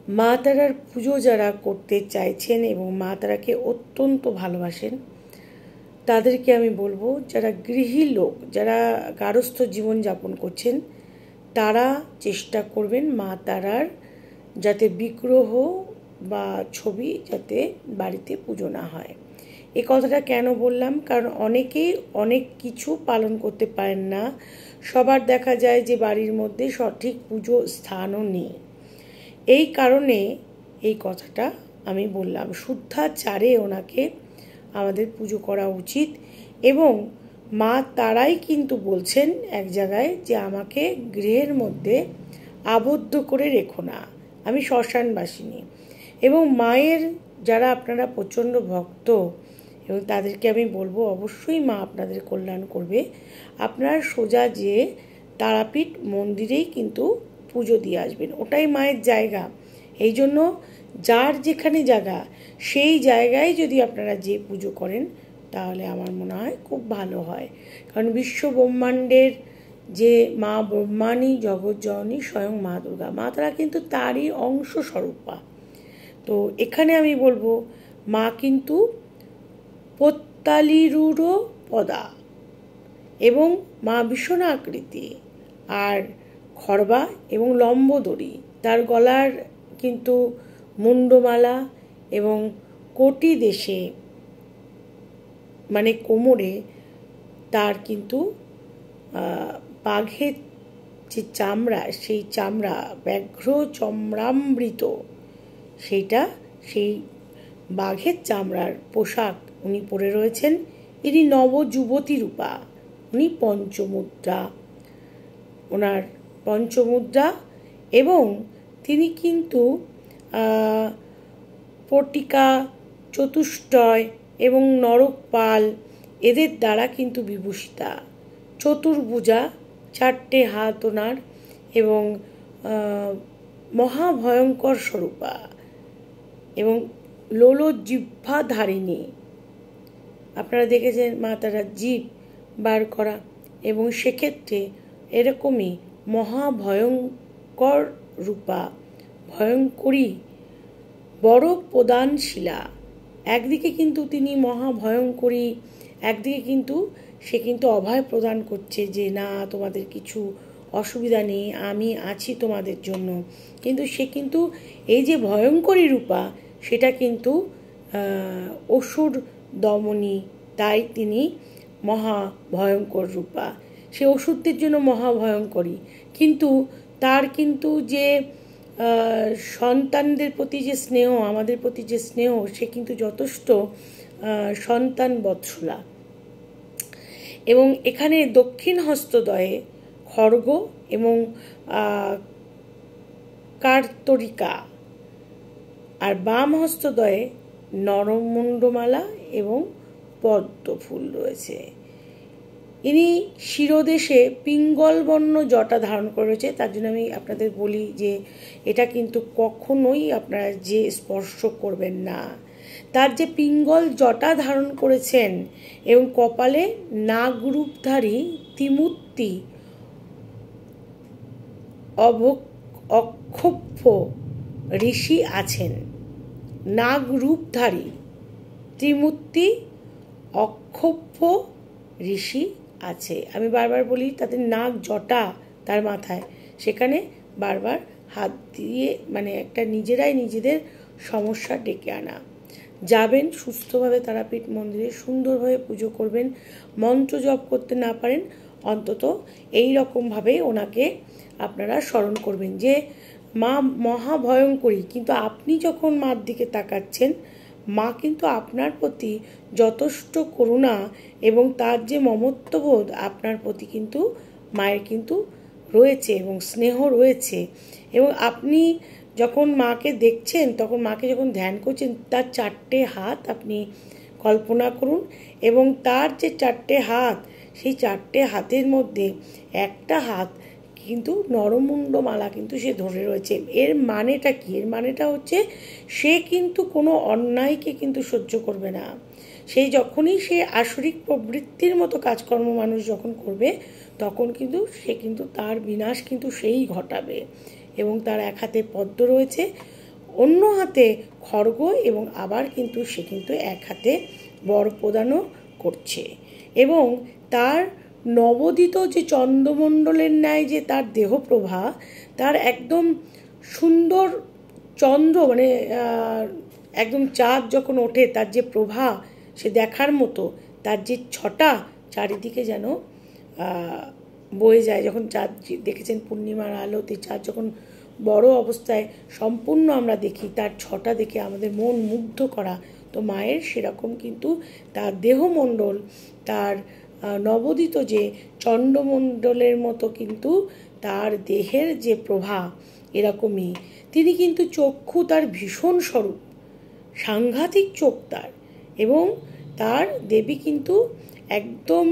মা তারার পুজো যারা করতে চাইছেন এবং মা তারাকে অত্যন্ত ভালোবাসেন, তাদেরকে আমি বলবো, যারা গৃহী লোক, যারা গার্হস্থ্য জীবনযাপন করছেন, তারা চেষ্টা করবেন মা তারার যাতে বিগ্রহ বা ছবি যাতে বাড়িতে পুজো না হয়। এ কথাটা কেন বললাম? কারণ অনেকেই অনেক কিছু পালন করতে পারেন না, সবার দেখা যায় যে বাড়ির মধ্যে সঠিক পুজো স্থানও নেই। এই কারণে এই কথাটা আমি বললাম, শুদ্ধাচারে ওনাকে আমাদের পুজো করা উচিত। এবং মা তারাই কিন্তু বলছেন এক জায়গায় যে আমাকে গৃহের মধ্যে আবদ্ধ করে রেখো না, আমি শ্মশানবাসিনী। এবং মায়ের যারা আপনারা প্রচণ্ড ভক্ত, এবং তাদেরকে আমি বলবো অবশ্যই মা আপনাদের কল্যাণ করবে। আপনারা সোজা যেয়ে তারাপীঠ মন্দিরেই কিন্তু পুজো দিয়ে আসবেন, ওটাই মায়ের জায়গা। এই জন্য যার যেখানে জায়গা সেই জায়গায় যদি আপনারা যে পুজো করেন তাহলে আমার মনে হয় খুব ভালো হয়। কারণ বিশ্ব ব্রহ্মাণ্ডের যে মা ব্রহ্মাণী জগৎজননী স্বয়ং মা দুর্গা, মা তারা কিন্তু তারই অংশ স্বরূপা। তো এখানে আমি বলবো মা কিন্তু পত্তালিরূঢ় পদা এবং মা ভীষণ আকৃতি আর খড়বা এবং লম্বোদরী, তার গলার কিন্তু মুন্ডমালা এবং কোটি দেশে মানে কোমরে তার কিন্তু বাঘের যে চামড়া, সেই চামড়া ব্যাঘ্র চমড়ামৃত, সেই বাঘের চামড়ার পোশাক উনি পরে রয়েছেন। ইনি নবযুবতী রূপা, উনি পঞ্চমুদ্রা, ওনার পঞ্চমুদ্রা। এবং তিনি কিন্তু পটিকা, চতুষ্টয় এবং নরকপাল এদের দ্বারা কিন্তু বিভূষিতা, চতুর্ভুজা, 4টে হাত ওনার, এবং মহাভয়ঙ্কর স্বরূপা এবং লোলজিহ্বাধারিণী। আপনারা দেখেছেন মা তারা জিভ বার করা, এবং সেক্ষেত্রে এরকমই মহাভয়ঙ্কর রূপা, ভয়ঙ্করী, বড় প্রদানশীলা। একদিকে কিন্তু তিনি মহাভয়ঙ্করী, একদিকে কিন্তু সে কিন্তু অভয় প্রদান করছে যে না, তোমাদের কিছু অসুবিধা নেই, আমি আছি তোমাদের জন্য। কিন্তু সে কিন্তু এই যে ভয়ঙ্করী রূপা, সেটা কিন্তু অসুর দমনী, তাই তিনি মহাভয়ঙ্কর রূপা। সে অসুরদের জন্য মহাভয়ঙ্করী, কিন্তু তার কিন্তু যে সন্তানদের প্রতি যে স্নেহ, আমাদের প্রতি যে স্নেহ, সে কিন্তু যথেষ্ট সন্তান বৎসলা। এবং এখানে দক্ষিণ হস্তদ্বয়ে খড়গ এবং কার্তরিকা, আর বাম হস্তদ্বয়ে নরমুণ্ডমালা এবং পদ্ম ফুল রয়েছে। ইনি শিরোদেশে পিঙ্গলবর্ণ জটা ধারণ করে রয়েছে। তার জন্য আমি আপনাদের বলি যে এটা কিন্তু কখনোই আপনারা যে স্পর্শ করবেন না। তার যে পিঙ্গল জটা ধারণ করেছেন এবং কপালে নাগরূপধারী ত্রিমূর্তি অক্ষোভ্য ঋষি আছেন। নাগরূপধারী ত্রিমূর্তি অক্ষোভ্য ঋষি আছে। আমি বারবার বলি, তাদের নাগ জটা তার মাথায়, সেখানে বারবার হাত দিয়ে মানে একটা নিজেরাই নিজেদের সমস্যা ডেকে আনা। যাবেন সুস্থভাবে তারাপীঠ মন্দিরে, সুন্দরভাবে পুজো করবেন। মন্ত্র জপ করতে না পারেন অন্তত এই রকমভাবে ওনাকে আপনারা স্মরণ করবেন যে মা মহাভয়ঙ্করী, কিন্তু আপনি যখন মার দিকে তাকাচ্ছেন, মা কিন্তু আপনার প্রতি যথেষ্ট করুণা এবং তার যে মমত্ববোধ আপনার প্রতি কিন্তু মায়ের কিন্তু রয়েছে এবং স্নেহ রয়েছে। এবং আপনি যখন মাকে দেখছেন, তখন মাকে যখন ধ্যান করছেন, তার 4টে হাত আপনি কল্পনা করুন, এবং তার যে 4টে হাত, সেই 4টে হাতের মধ্যে একটা হাত কিন্তু নরমুণ্ডমালা কিন্তু সে ধরে রয়েছে। এর মানেটা কি? এর মানেটা হচ্ছে সে কিন্তু কোনো অন্যায়কে কিন্তু সহ্য করবে না। সেই যখনই সে আসরিক প্রবৃত্তির মতো কাজকর্ম মানুষ যখন করবে, তখন কিন্তু সে কিন্তু তার বিনাশ কিন্তু সেই ঘটাবে। এবং তার এক হাতে পদ্ম রয়েছে, অন্য হাতে খড়গ এবং আবার কিন্তু সে কিন্তু এক হাতে বর প্রদানও করছে। এবং তার নবোদিত যে চন্দ্রমণ্ডলের ন্যায় যে তার দেহপ্রভা, তার একদম সুন্দর চন্দ্র মানে একদম চাঁদ যখন ওঠে তার যে প্রভা সে দেখার মতো, তার যে ছটা চারিদিকে যেন বয়ে যায়। যখন চাঁদ দেখেছেন পূর্ণিমার আলোতে চাঁদ যখন বড় অবস্থায় সম্পূর্ণ আমরা দেখি, তার ছটা দেখে আমাদের মন মুগ্ধ করা, তো মায়ের সেরকম কিন্তু তার দেহমণ্ডল, তার নবোদিত যে চন্দ্রমণ্ডলের মতো কিন্তু তার দেহের যে প্রভা এরকমই। তিনি কিন্তু চক্ষু তার ভীষণ স্বরূপ, সাংঘাতিক চোখ তার, এবং তার দেবী কিন্তু একদম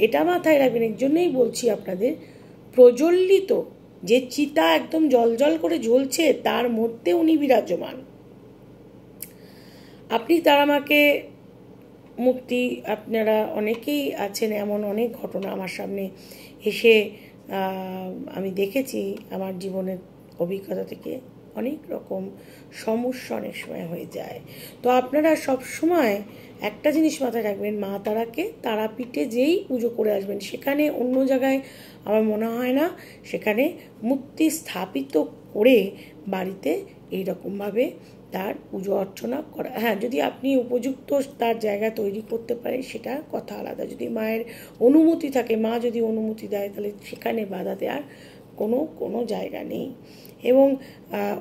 এটা মাথায় রাখবেন, এর জন্যই বলছি আপনাদের, প্রজ্বলিত যে চিতা একদম জলজল করে জ্বলছে তার মধ্যে উনি বিরাজমান। আপনি তারা মাকে মুক্তি, আপনারা অনেকেই আছেন, এমন অনেক ঘটনা আমার সামনে এসে আমি দেখেছি আমার জীবনের অভিজ্ঞতা থেকে, অনেক রকম সমস্যা অনেক সময় হয়ে যায়। তো আপনারা সব সময় একটা জিনিস মাথায় রাখবেন, মা তারাকে তারাপীঠে যেই পুজো করে আসবেন, সেখানে অন্য জায়গায় আমার মনে হয় না সেখানে মূর্তি স্থাপিত করে বাড়িতে এইরকমভাবে তার পুজো অর্চনা করা। হ্যাঁ, যদি আপনি উপযুক্ত তার জায়গা তৈরি করতে পারেন সেটা কথা আলাদা, যদি মায়ের অনুমতি থাকে, মা যদি অনুমতি দেয়, তাহলে সেখানে বাধা দেওয়ার কোনো জায়গা নেই। এবং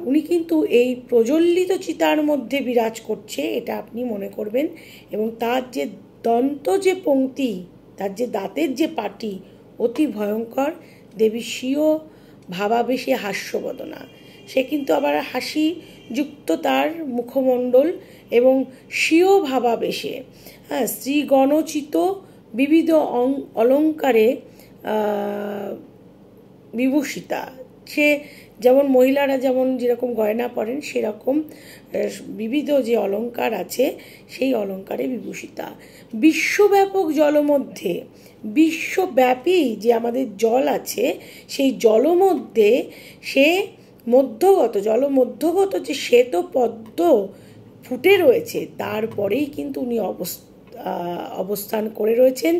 উনি কিন্তু এই প্রজ্বলিত চিতার মধ্যে বিরাজ করছে, এটা আপনি মনে করবেন। এবং তার যে দন্ত যে পংক্তি, তার যে দাঁতের যে পাটি অতি ভয়ঙ্কর, দেবী স্বীয় ভাবাবেশে হাস্যবদনা, সে কিন্তু আবার হাসি যুক্ত তার মুখমণ্ডল এবং স্বীয় ভাবাবেশে, হ্যাঁ, শ্রীগণচিত বিবিধ অলঙ্কারে বিভূষিতা। সে যেমন মহিলারা যেমন যেরকম গয়না পরেন সেরকম বিবিধ যে অলঙ্কার আছে সেই অলঙ্কারে বিভূষিতা। বিশ্বব্যাপক জলমধ্যে, বিশ্বব্যাপী যে আমাদের জল আছে সেই জলমধ্যে সে জলমধ্যগত যে শ্বেত পদ্ম ফুটে রয়েছে, তারপরেই কিন্তু উনি অবস্থান করে রয়েছেন।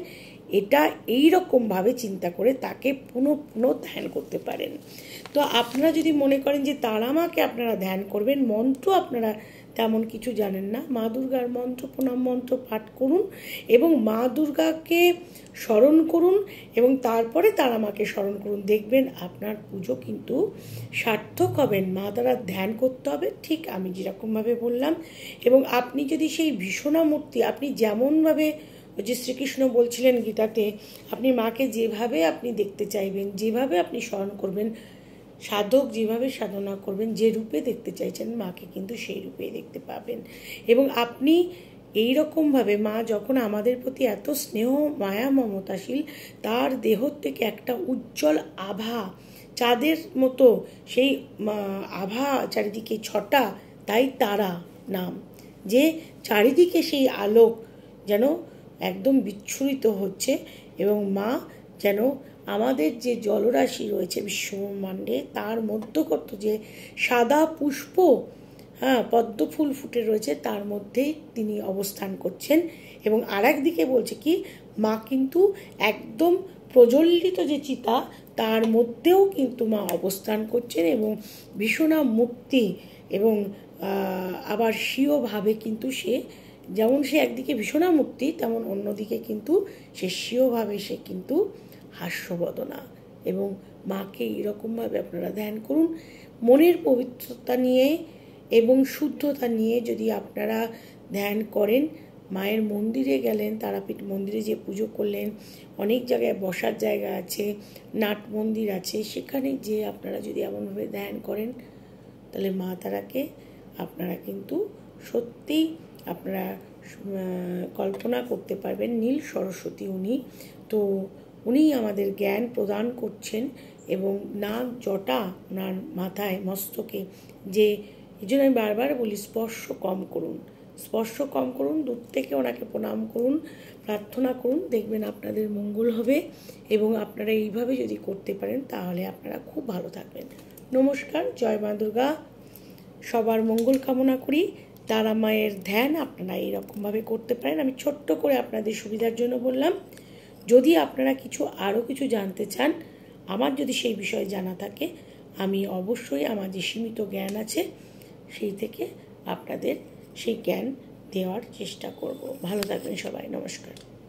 এটা এই রকমভাবে চিন্তা করে তাকে পুনঃ ধ্যান করতে পারেন। তো আপনারা যদি মনে করেন যে তারা মাকে আপনারা ধ্যান করবেন, মন্ত্র আপনারা তেমন কিছু জানেন না, মা দুর্গার মন্ত্র, প্রণাম মন্ত্র পাঠ করুন এবং মা দুর্গাকে স্মরণ করুন এবং তারপরে তারা মাকে স্মরণ করুন, দেখবেন আপনার পুজো কিন্তু সার্থক হবেন। মা তারা ধ্যান করতে হবে ঠিক আমি যেরকমভাবে বললাম। এবং আপনি যদি সেই ভীষণা মূর্তি, আপনি যেমনভাবে, যে শ্রীকৃষ্ণ বলছিলেন গীতাতে, আপনি মাকে যেভাবে আপনি দেখতে চাইবেন, যেভাবে আপনি স্মরণ করবেন, সাধক যেভাবে সাধনা করবেন, যে রূপে দেখতে চাইছেন মাকে কিন্তু সেই রূপেই দেখতে পাবেন। এবং আপনি এই রকমভাবে মা যখন আমাদের প্রতি এত স্নেহ মায়া মমতাশীল, তার দেহ থেকে একটা উজ্জ্বল আভা, চাঁদের মতো সেই আভা চারিদিকে ছটা, তাই তারা নাম, যে চারিদিকে সেই আলোক যেন একদম বিচ্ছুরিত হচ্ছে এবং মা যেন আমাদের যে জলরাশি রয়েছে বিশ্বব্রহ্মাণ্ডে, তার মধ্যগত যে সাদা পুষ্প, হ্যাঁ, পদ্ম ফুল ফুটে রয়েছে, তার মধ্যেই তিনি অবস্থান করছেন। এবং আর একদিকে বলছে কি, মা কিন্তু একদম প্রজ্বলিত যে চিতা তার মধ্যেও কিন্তু মা অবস্থান করছেন এবং ভীষণা মূর্তি এবং আবার স্বীয়ভাবে কিন্তু সে, যেমন সে একদিকে ভীষণা মূর্তি, তেমন অন্যদিকে কিন্তু সে স্বীয়ভাবে সে কিন্তু হাস্যবদনা। এবং মাকে এরকমভাবে আপনারা ধ্যান করুন, মনের পবিত্রতা নিয়ে এবং শুদ্ধতা নিয়ে যদি আপনারা ধ্যান করেন। মায়ের মন্দিরে গেলেন, তারাপীঠ মন্দিরে যে পুজো করলেন, অনেক জায়গায় বসার জায়গা আছে, নাট মন্দির আছে, সেখানে যে আপনারা যদি এমনভাবে ধ্যান করেন, তাহলে মা তারাকে আপনারা কিন্তু সত্যিই আপনারা কল্পনা করতে পারবেন নীল সরস্বতী উনি। তো উনি আমাদের জ্ঞান প্রদান করছেন এবং নাক জটা ওনার মাথায় মস্তকে, যে এই জন্য আমি বারবার বলি স্পর্শ কম করুন, স্পর্শ কম করুন, দূর থেকে ওনাকে প্রণাম করুন, প্রার্থনা করুন, দেখবেন আপনাদের মঙ্গল হবে। এবং আপনারা এইভাবে যদি করতে পারেন তাহলে আপনারা খুব ভালো থাকবেন। নমস্কার, জয় মা দুর্গা। সবার মঙ্গল কামনা করি। তারা মায়ের ধ্যান আপনারা এইরকমভাবে করতে পারেন। আমি ছোট্ট করে আপনাদের সুবিধার জন্য বললাম। যদি আপনারা আরও কিছু জানতে চান, আমার যদি সেই বিষয়ে জানা থাকে, আমি অবশ্যই আমার যে সীমিত জ্ঞান আছে সেই থেকে আপনাদের সেই জ্ঞান দেওয়ার চেষ্টা করব। ভালো থাকবেন সবাই। নমস্কার।